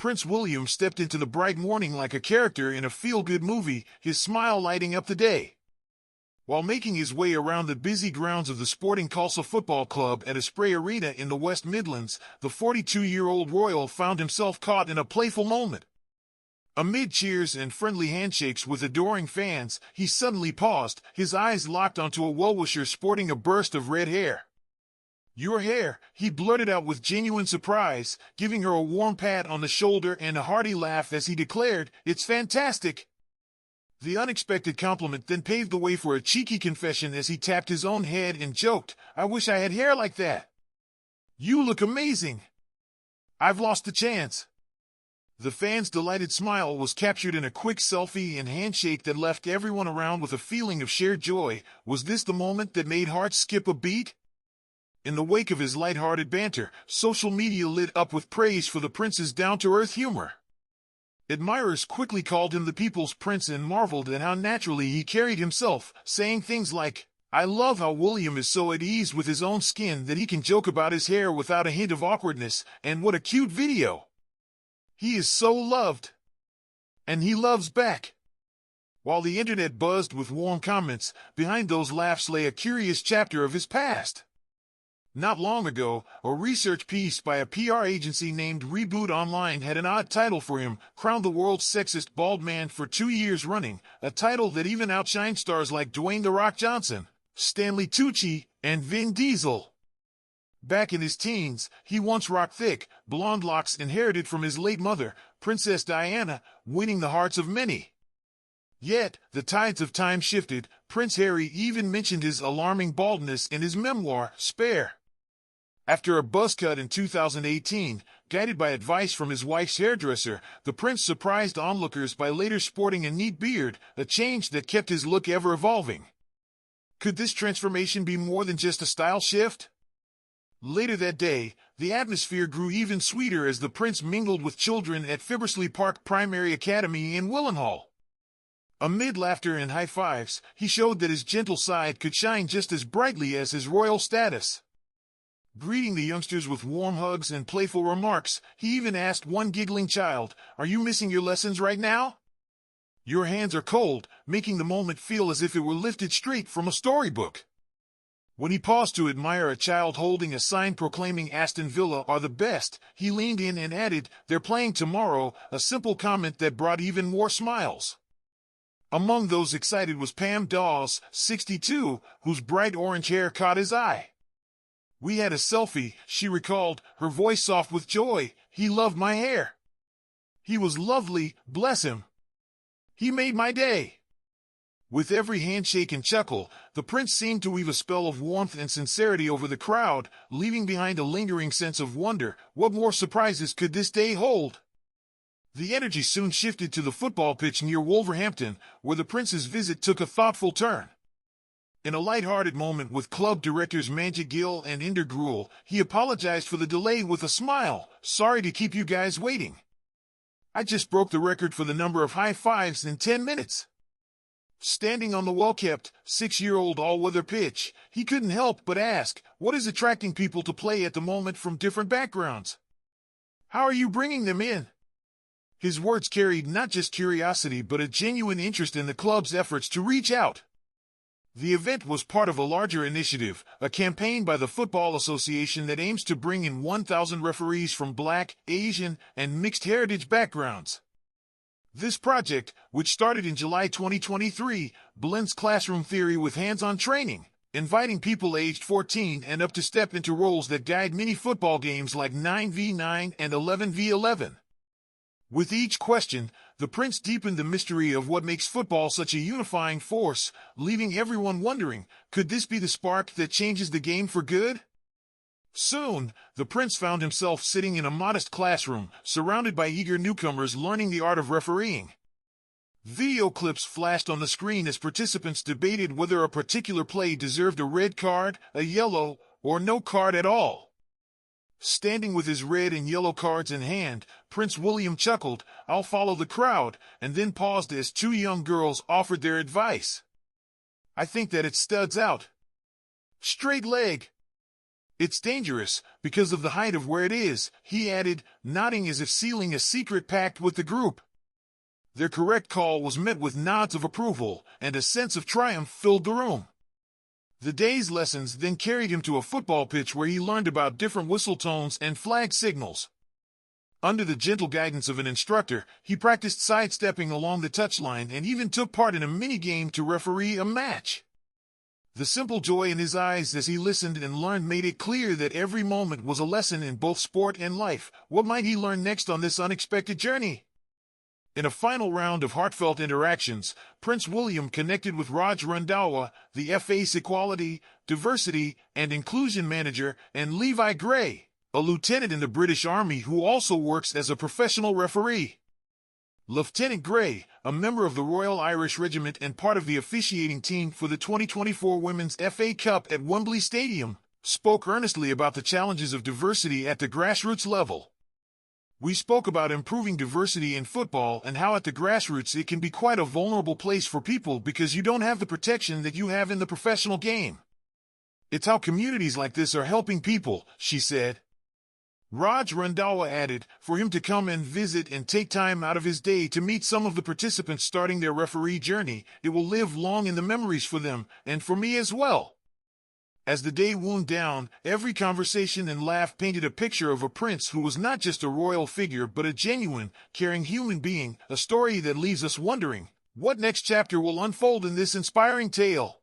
Prince William stepped into the bright morning like a character in a feel-good movie, his smile lighting up the day. While making his way around the busy grounds of the Sporting Khalsa Football Club at Asprey Arena in the West Midlands, the 42-year-old royal found himself caught in a playful moment. Amid cheers and friendly handshakes with adoring fans, he suddenly paused, his eyes locked onto a well-wisher sporting a burst of red hair. "Your hair," he blurted out with genuine surprise, giving her a warm pat on the shoulder and a hearty laugh as he declared, "It's fantastic." The unexpected compliment then paved the way for a cheeky confession as he tapped his own head and joked, "I wish I had hair like that." "You look amazing." "I've lost the chance." The fan's delighted smile was captured in a quick selfie and handshake that left everyone around with a feeling of shared joy. Was this the moment that made hearts skip a beat? In the wake of his light-hearted banter, social media lit up with praise for the prince's down-to-earth humor. Admirers quickly called him the people's prince and marveled at how naturally he carried himself, saying things like, "I love how William is so at ease with his own skin that he can joke about his hair without a hint of awkwardness, and what a cute video. He is so loved. And he loves back." While the internet buzzed with warm comments, behind those laughs lay a curious chapter of his past. Not long ago, a research piece by a PR agency named Reboot Online had an odd title for him, crowned the world's sexiest bald man for 2 years running, a title that even outshined stars like Dwayne "The Rock" Johnson, Stanley Tucci, and Vin Diesel. Back in his teens, he once rocked thick, blonde locks inherited from his late mother, Princess Diana, winning the hearts of many. Yet, the tides of time shifted. Prince Harry even mentioned his alarming baldness in his memoir, Spare. After a buzz cut in 2018, guided by advice from his wife's hairdresser, the prince surprised onlookers by later sporting a neat beard, a change that kept his look ever evolving. Could this transformation be more than just a style shift? Later that day, the atmosphere grew even sweeter as the prince mingled with children at Fibersley Park Primary Academy in Willenhall. Amid laughter and high fives, he showed that his gentle side could shine just as brightly as his royal status. Greeting the youngsters with warm hugs and playful remarks, he even asked one giggling child, "Are you missing your lessons right now? Your hands are cold," making the moment feel as if it were lifted straight from a storybook. When he paused to admire a child holding a sign proclaiming Aston Villa are the best, he leaned in and added, "They're playing tomorrow," a simple comment that brought even more smiles. Among those excited was Pam Dawes, 62, whose bright orange hair caught his eye. "We had a selfie," she recalled, her voice soft with joy. "He loved my hair. He was lovely, bless him. He made my day." With every handshake and chuckle, the prince seemed to weave a spell of warmth and sincerity over the crowd, leaving behind a lingering sense of wonder. What more surprises could this day hold? The energy soon shifted to the football pitch near Wolverhampton, where the prince's visit took a thoughtful turn. In a light-hearted moment with club directors Manjit Gill and Inder Gruel, he apologized for the delay with a smile. "Sorry to keep you guys waiting. I just broke the record for the number of high fives in 10 minutes. Standing on the well-kept, 6-year-old all-weather pitch, he couldn't help but ask, what is attracting people to play at the moment from different backgrounds? How are you bringing them in?" His words carried not just curiosity but a genuine interest in the club's efforts to reach out. The event was part of a larger initiative, a campaign by the Football Association that aims to bring in 1,000 referees from Black, Asian, and mixed heritage backgrounds. This project, which started in July 2023, blends classroom theory with hands-on training, inviting people aged 14 and up to step into roles that guide many football games like 9v9 and 11v11. With each question, the prince deepened the mystery of what makes football such a unifying force, leaving everyone wondering, could this be the spark that changes the game for good? Soon, the prince found himself sitting in a modest classroom, surrounded by eager newcomers learning the art of refereeing. Video clips flashed on the screen as participants debated whether a particular play deserved a red card, a yellow, or no card at all. Standing with his red and yellow cards in hand, Prince William chuckled, "I'll follow the crowd," and then paused as 2 young girls offered their advice. "I think that it studs out. Straight leg. It's dangerous, because of the height of where it is, he added, nodding as if sealing a secret pact with the group. Their correct call was met with nods of approval, and a sense of triumph filled the room. The day's lessons then carried him to a football pitch where he learned about different whistle tones and flag signals. Under the gentle guidance of an instructor, he practiced sidestepping along the touchline and even took part in a mini-game to referee a match. The simple joy in his eyes as he listened and learned made it clear that every moment was a lesson in both sport and life. What might he learn next on this unexpected journey? In a final round of heartfelt interactions, Prince William connected with Raj Randhawa, the FA's Equality, Diversity, and Inclusion Manager, and Levi Gray, a lieutenant in the British Army who also works as a professional referee. Lieutenant Gray, a member of the Royal Irish Regiment and part of the officiating team for the 2024 Women's FA Cup at Wembley Stadium, spoke earnestly about the challenges of diversity at the grassroots level. We spoke about improving diversity in football and how at the grassroots it can be quite a vulnerable place for people because you don't have the protection that you have in the professional game. It's how communities like this are helping people, she said. Raj Randhawa added, for him to come and visit and take time out of his day to meet some of the participants starting their referee journey, it will live long in the memories for them, and for me as well. As the day wound down, every conversation and laugh painted a picture of a prince who was not just a royal figure but a genuine, caring human being, a story that leaves us wondering, what next chapter will unfold in this inspiring tale?